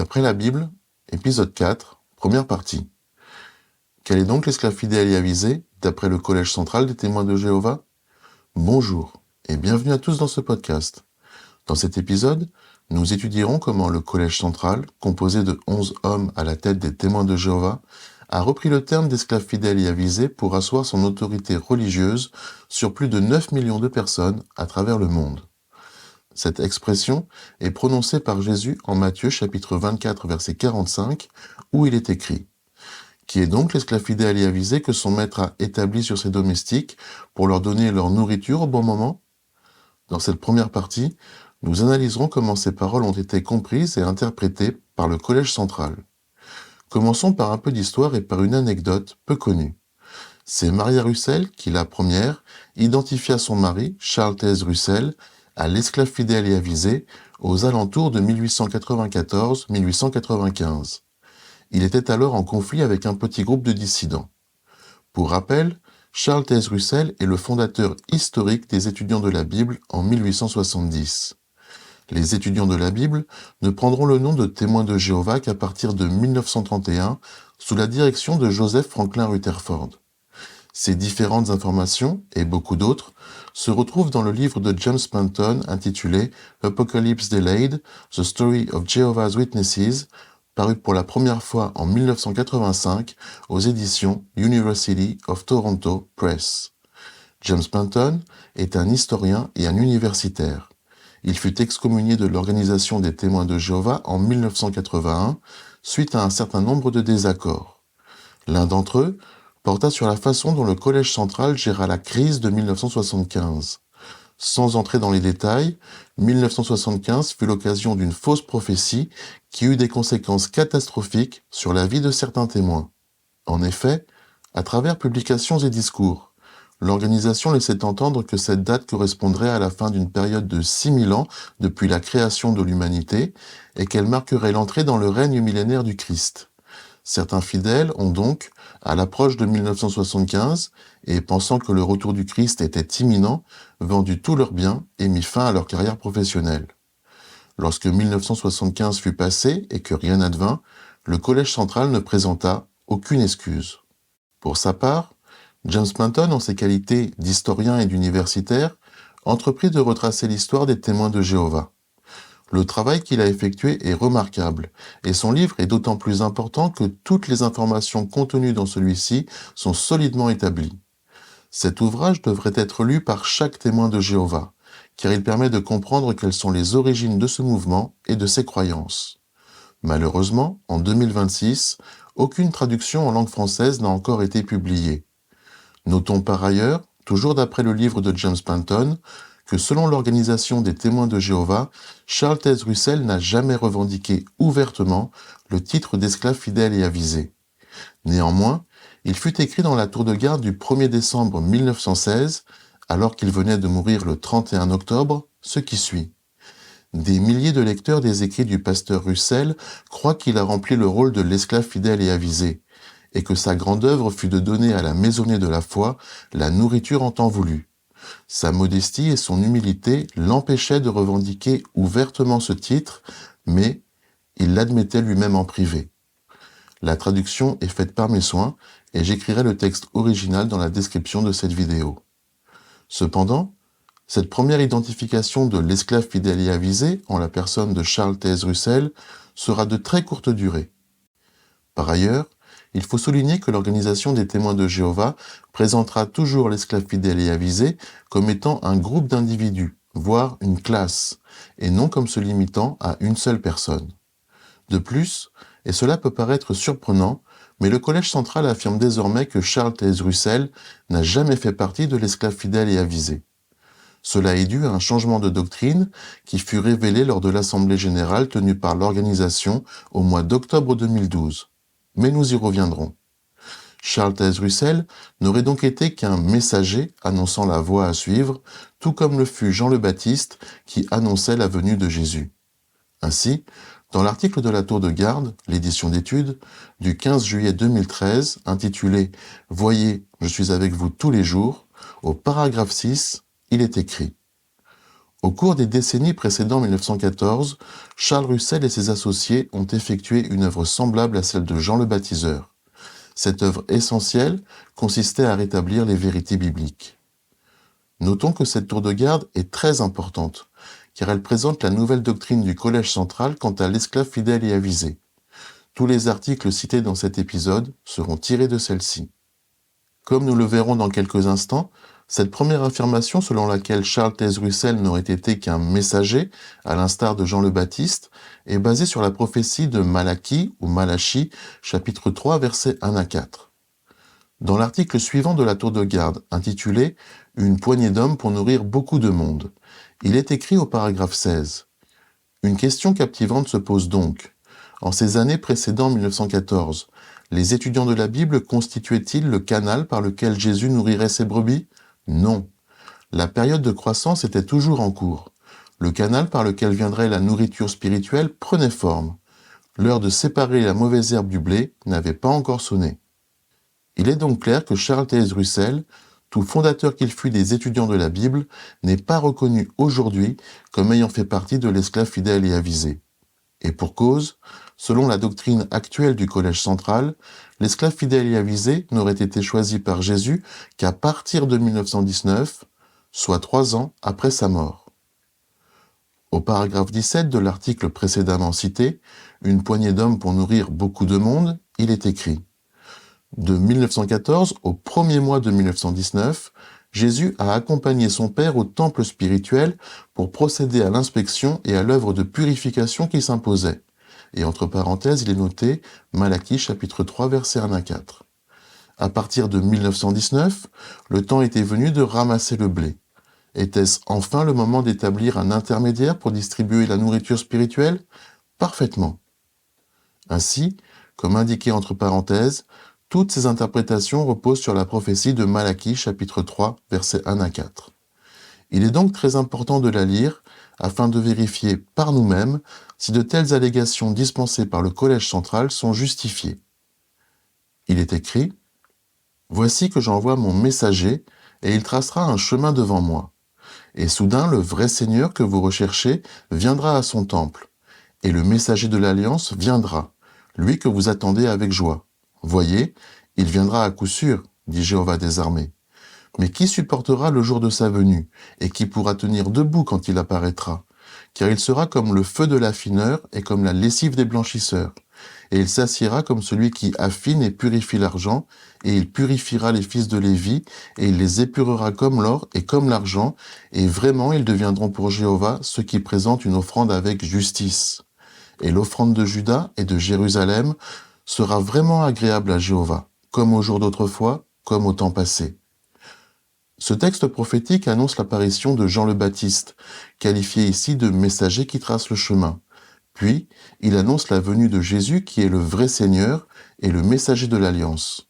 D'après la Bible, épisode 4, première partie. Quel est donc l'esclave fidèle et avisé, d'après le Collège central des témoins de Jéhovah? Bonjour, et bienvenue à tous dans ce podcast. Dans cet épisode, nous étudierons comment le Collège central, composé de 11 hommes à la tête des témoins de Jéhovah, a repris le terme d'esclave fidèle et avisé pour asseoir son autorité religieuse sur plus de 9 millions de personnes à travers le monde. Cette expression est prononcée par Jésus en Matthieu chapitre 24 verset 45 où il est écrit « Qui est donc l'esclave fidèle et avisé que son maître a établi sur ses domestiques pour leur donner leur nourriture au bon moment ?» Dans cette première partie, nous analyserons comment ces paroles ont été comprises et interprétées par le Collège central. Commençons par un peu d'histoire et par une anecdote peu connue. C'est Maria Russell qui, la première, identifia son mari, Charles Taze Russell, à l'esclave fidèle et avisé aux alentours de 1894-1895. Il était alors en conflit avec un petit groupe de dissidents. Pour rappel, Charles Taze Russell est le fondateur historique des étudiants de la Bible en 1870. Les étudiants de la Bible ne prendront le nom de témoins de Jéhovah qu'à partir de 1931 sous la direction de Joseph Franklin Rutherford. Ces différentes informations, et beaucoup d'autres, se retrouvent dans le livre de James Panton intitulé Apocalypse Delayed, The Story of Jehovah's Witnesses, paru pour la première fois en 1985 aux éditions University of Toronto Press. James Panton est un historien et un universitaire. Il fut excommunié de l'Organisation des témoins de Jéhovah en 1981 suite à un certain nombre de désaccords. L'un d'entre eux porta sur la façon dont le Collège central géra la crise de 1975. Sans entrer dans les détails, 1975 fut l'occasion d'une fausse prophétie qui eut des conséquences catastrophiques sur la vie de certains témoins. En effet, à travers publications et discours, l'organisation laissait entendre que cette date correspondrait à la fin d'une période de 6000 ans depuis la création de l'humanité et qu'elle marquerait l'entrée dans le règne millénaire du Christ. Certains fidèles ont donc, à l'approche de 1975, et pensant que le retour du Christ était imminent, vendu tous leurs biens et mis fin à leur carrière professionnelle. Lorsque 1975 fut passé et que rien n'advint, le Collège central ne présenta aucune excuse. Pour sa part, James Panton, en ses qualités d'historien et d'universitaire, entreprit de retracer l'histoire des témoins de Jéhovah. Le travail qu'il a effectué est remarquable, et son livre est d'autant plus important que toutes les informations contenues dans celui-ci sont solidement établies. Cet ouvrage devrait être lu par chaque témoin de Jéhovah, car il permet de comprendre quelles sont les origines de ce mouvement et de ses croyances. Malheureusement, en 2026, aucune traduction en langue française n'a encore été publiée. Notons par ailleurs, toujours d'après le livre de James Panton, que selon l'Organisation des témoins de Jéhovah, Charles Taze Russell n'a jamais revendiqué ouvertement le titre d'esclave fidèle et avisé. Néanmoins, il fut écrit dans la tour de garde du 1er décembre 1916, alors qu'il venait de mourir le 31 octobre, ce qui suit. Des milliers de lecteurs des écrits du pasteur Russell croient qu'il a rempli le rôle de l'esclave fidèle et avisé, et que sa grande œuvre fut de donner à la maisonnée de la foi la nourriture en temps voulu. Sa modestie et son humilité l'empêchaient de revendiquer ouvertement ce titre, mais il l'admettait lui-même en privé. La traduction est faite par mes soins et j'écrirai le texte original dans la description de cette vidéo. Cependant, cette première identification de l'esclave fidèle et avisé en la personne de Charles Taze Russell sera de très courte durée. Par ailleurs, il faut souligner que l'Organisation des témoins de Jéhovah présentera toujours l'esclave fidèle et avisé comme étant un groupe d'individus, voire une classe, et non comme se limitant à une seule personne. De plus, et cela peut paraître surprenant, mais le Collège central affirme désormais que Charles Taze Russell n'a jamais fait partie de l'esclave fidèle et avisé. Cela est dû à un changement de doctrine qui fut révélé lors de l'Assemblée générale tenue par l'organisation au mois d'octobre 2012. Mais nous y reviendrons. Charles Taze Russell n'aurait donc été qu'un messager annonçant la voie à suivre, tout comme le fut Jean le Baptiste qui annonçait la venue de Jésus. Ainsi, dans l'article de la Tour de Garde, l'édition d'études, du 15 juillet 2013, intitulé « Voyez, je suis avec vous tous les jours », au paragraphe 6, il est écrit « Au cours des décennies précédant 1914, Charles Russell et ses associés ont effectué une œuvre semblable à celle de Jean le Baptiseur. Cette œuvre essentielle consistait à rétablir les vérités bibliques. Notons que cette tour de garde est très importante, car elle présente la nouvelle doctrine du Collège central quant à l'esclave fidèle et avisé. Tous les articles cités dans cet épisode seront tirés de celle-ci. Comme nous le verrons dans quelques instants, cette première affirmation selon laquelle Charles Taze Russell n'aurait été qu'un messager, à l'instar de Jean le Baptiste, est basée sur la prophétie de Malachie ou Malachie, chapitre 3, versets 1 à 4. Dans l'article suivant de la tour de garde, intitulé « Une poignée d'hommes pour nourrir beaucoup de monde », il est écrit au paragraphe 16. Une question captivante se pose donc. En ces années précédant 1914, les étudiants de la Bible constituaient-ils le canal par lequel Jésus nourrirait ses brebis ? Non. La période de croissance était toujours en cours. Le canal par lequel viendrait la nourriture spirituelle prenait forme. L'heure de séparer la mauvaise herbe du blé n'avait pas encore sonné. Il est donc clair que Charles Taze Russell, tout fondateur qu'il fut des étudiants de la Bible, n'est pas reconnu aujourd'hui comme ayant fait partie de l'esclave fidèle et avisé. Et pour cause, selon la doctrine actuelle du Collège central, l'esclave fidèle et avisé n'aurait été choisi par Jésus qu'à partir de 1919, soit 3 ans après sa mort. Au paragraphe 17 de l'article précédemment cité, « Une poignée d'hommes pour nourrir beaucoup de monde », il est écrit « De 1914 au premier mois de 1919, Jésus a accompagné son Père au temple spirituel pour procéder à l'inspection et à l'œuvre de purification qui s'imposait. » Et entre parenthèses, il est noté Malachie chapitre 3, versets 1 à 4. À partir de 1919, le temps était venu de ramasser le blé. Était-ce enfin le moment d'établir un intermédiaire pour distribuer la nourriture spirituelle ? Parfaitement. Ainsi, comme indiqué entre parenthèses, toutes ces interprétations reposent sur la prophétie de Malachie chapitre 3, versets 1 à 4. Il est donc très important de la lire afin de vérifier par nous-mêmes si de telles allégations dispensées par le Collège central sont justifiées. Il est écrit « Voici que j'envoie mon messager, et il tracera un chemin devant moi. Et soudain, le vrai Seigneur que vous recherchez viendra à son temple, et le messager de l'Alliance viendra, lui que vous attendez avec joie. Voyez, il viendra à coup sûr, dit Jéhovah des armées. Mais qui supportera le jour de sa venue, et qui pourra tenir debout quand il apparaîtra ? Car il sera comme le feu de l'affineur et comme la lessive des blanchisseurs. Et il s'assiera comme celui qui affine et purifie l'argent, et il purifiera les fils de Lévi, et il les épurera comme l'or et comme l'argent, et vraiment ils deviendront pour Jéhovah ceux qui présentent une offrande avec justice. Et l'offrande de Juda et de Jérusalem sera vraiment agréable à Jéhovah, comme au jour d'autrefois, comme au temps passé. Ce texte prophétique annonce l'apparition de Jean le Baptiste, qualifié ici de messager qui trace le chemin. Puis, il annonce la venue de Jésus qui est le vrai Seigneur et le messager de l'Alliance.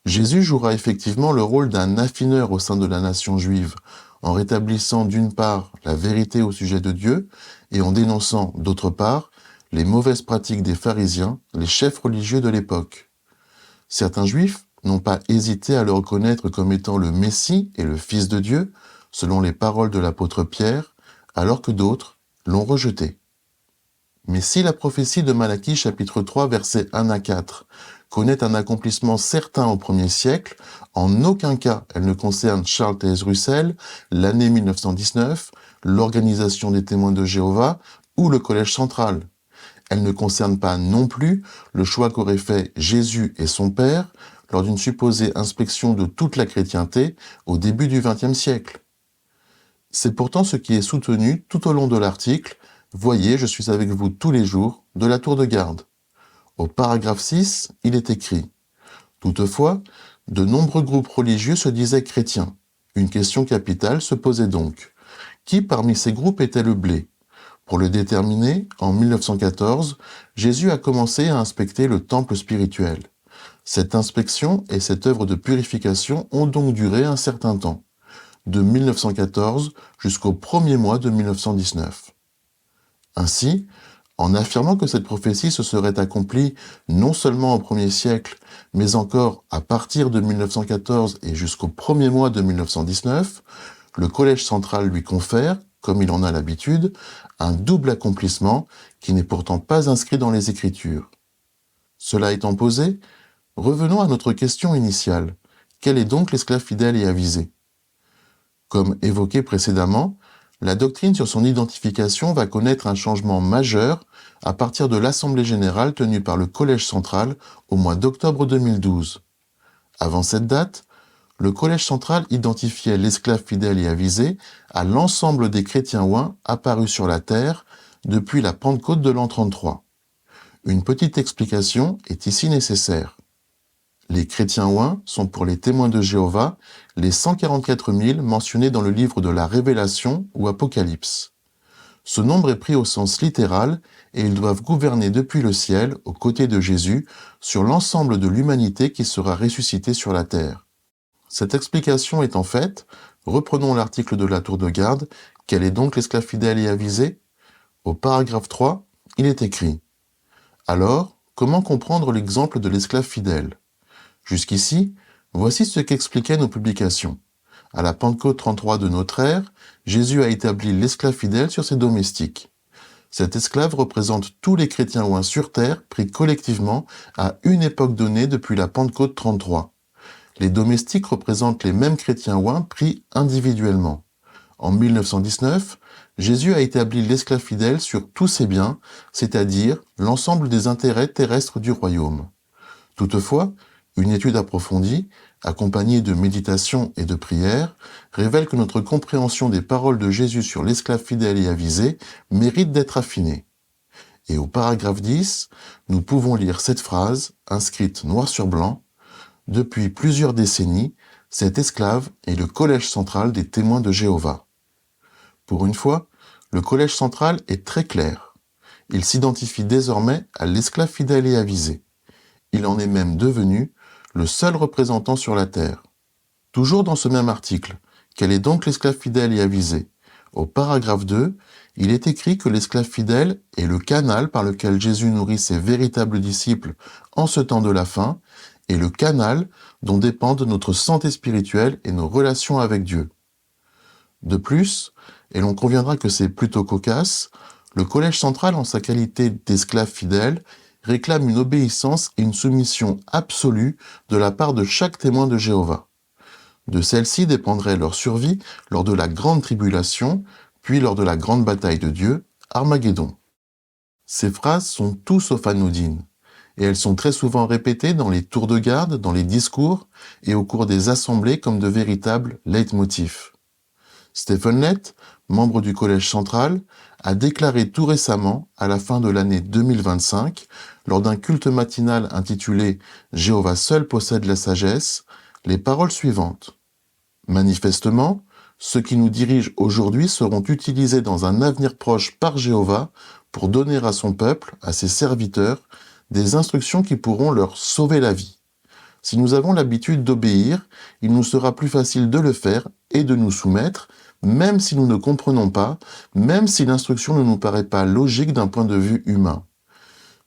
Jésus jouera effectivement le rôle d'un affineur au sein de la nation juive, en rétablissant d'une part la vérité au sujet de Dieu et en dénonçant d'autre part les mauvaises pratiques des pharisiens, les chefs religieux de l'époque. Certains juifs n'ont pas hésité à le reconnaître comme étant le Messie et le Fils de Dieu, selon les paroles de l'apôtre Pierre, alors que d'autres l'ont rejeté. Mais si la prophétie de Malachie chapitre 3 versets 1 à 4 connaît un accomplissement certain au 1er siècle, en aucun cas elle ne concerne Charles Taze Russell, l'année 1919, l'organisation des témoins de Jéhovah ou le Collège central. Elle ne concerne pas non plus le choix qu'auraient fait Jésus et son Père lors d'une supposée inspection de toute la chrétienté au début du XXe siècle. C'est pourtant ce qui est soutenu tout au long de l'article « Voyez, je suis avec vous tous les jours » de la tour de garde. Au paragraphe 6, il est écrit « Toutefois, de nombreux groupes religieux se disaient chrétiens. Une question capitale se posait donc. Qui parmi ces groupes était le blé ? Pour le déterminer, en 1914, Jésus a commencé à inspecter le temple spirituel. Cette inspection et cette œuvre de purification ont donc duré un certain temps, de 1914 jusqu'au premier mois de 1919. Ainsi, en affirmant que cette prophétie se serait accomplie non seulement au 1er siècle, mais encore à partir de 1914 et jusqu'au premier mois de 1919, le Collège central lui confère, comme il en a l'habitude, un double accomplissement qui n'est pourtant pas inscrit dans les Écritures. Cela étant posé, revenons à notre question initiale. Quel est donc l'esclave fidèle et avisé ? Comme évoqué précédemment, la doctrine sur son identification va connaître un changement majeur à partir de l'Assemblée générale tenue par le Collège central au mois d'octobre 2012. Avant cette date, le Collège central identifiait l'esclave fidèle et avisé à l'ensemble des chrétiens ouins apparus sur la terre depuis la Pentecôte de l'an 33. Une petite explication est ici nécessaire. Les chrétiens ouins sont pour les témoins de Jéhovah les 144 000 mentionnés dans le livre de la Révélation ou Apocalypse. Ce nombre est pris au sens littéral et ils doivent gouverner depuis le ciel, aux côtés de Jésus, sur l'ensemble de l'humanité qui sera ressuscitée sur la terre. Cette explication étant faite, reprenons l'article de la tour de garde. Quel est donc l'esclave fidèle et avisé ? Au paragraphe 3, il est écrit « Alors, comment comprendre l'exemple de l'esclave fidèle ? Jusqu'ici, voici ce qu'expliquaient nos publications. À la Pentecôte 33 de notre ère, Jésus a établi l'esclave fidèle sur ses domestiques. Cet esclave représente tous les chrétiens ouins sur terre pris collectivement à une époque donnée depuis la Pentecôte 33. Les domestiques représentent les mêmes chrétiens ouins pris individuellement. En 1919, Jésus a établi l'esclave fidèle sur tous ses biens, c'est-à-dire l'ensemble des intérêts terrestres du royaume. Toutefois, une étude approfondie, accompagnée de méditation et de prière, révèle que notre compréhension des paroles de Jésus sur l'esclave fidèle et avisé mérite d'être affinée. Et au paragraphe 10, nous pouvons lire cette phrase, inscrite noir sur blanc, « Depuis plusieurs décennies, cet esclave est le collège central des témoins de Jéhovah. » Pour une fois, le collège central est très clair. Il s'identifie désormais à l'esclave fidèle et avisé. Il en est même devenu le seul représentant sur la terre. Toujours dans ce même article, quel est donc l'esclave fidèle et avisé ? Au paragraphe 2, il est écrit que l'esclave fidèle est le canal par lequel Jésus nourrit ses véritables disciples en ce temps de la fin, et le canal dont dépendent notre santé spirituelle et nos relations avec Dieu. De plus, et l'on conviendra que c'est plutôt cocasse, le Collège central, en sa qualité d'esclave fidèle, réclame une obéissance et une soumission absolue de la part de chaque témoin de Jéhovah. De celle-ci dépendrait leur survie lors de la grande tribulation, puis lors de la grande bataille de Dieu, Armageddon. Ces phrases sont tout sauf anodines, et elles sont très souvent répétées dans les tours de garde, dans les discours et au cours des assemblées comme de véritables leitmotifs. Stephen Lett, membre du Collège central, a déclaré tout récemment, à la fin de l'année 2025, lors d'un culte matinal intitulé « Jéhovah seul possède la sagesse », les paroles suivantes. « Manifestement, ceux qui nous dirigent aujourd'hui seront utilisés dans un avenir proche par Jéhovah pour donner à son peuple, à ses serviteurs, des instructions qui pourront leur sauver la vie. Si nous avons l'habitude d'obéir, il nous sera plus facile de le faire et de nous soumettre, même si nous ne comprenons pas, même si l'instruction ne nous paraît pas logique d'un point de vue humain.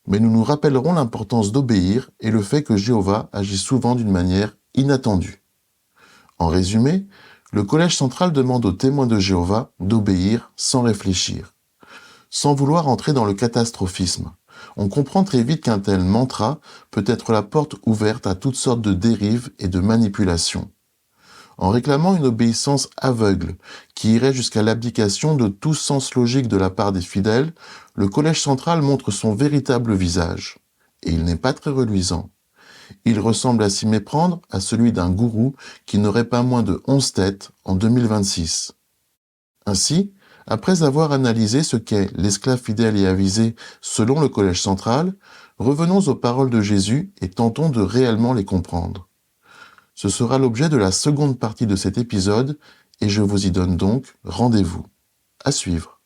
Mais nous nous rappellerons l'importance d'obéir et le fait que Jéhovah agit souvent d'une manière inattendue. En résumé, le Collège central demande aux témoins de Jéhovah d'obéir sans réfléchir. Sans vouloir entrer dans le catastrophisme, on comprend très vite qu'un tel mantra peut être la porte ouverte à toutes sortes de dérives et de manipulations. En réclamant une obéissance aveugle, qui irait jusqu'à l'abdication de tout sens logique de la part des fidèles, le Collège central montre son véritable visage. Et il n'est pas très reluisant. Il ressemble à s'y méprendre à celui d'un gourou qui n'aurait pas moins de 11 têtes en 2026. Ainsi, après avoir analysé ce qu'est l'esclave fidèle et avisé selon le Collège central, revenons aux paroles de Jésus et tentons de réellement les comprendre. Ce sera l'objet de la seconde partie de cet épisode et je vous y donne donc rendez-vous. À suivre.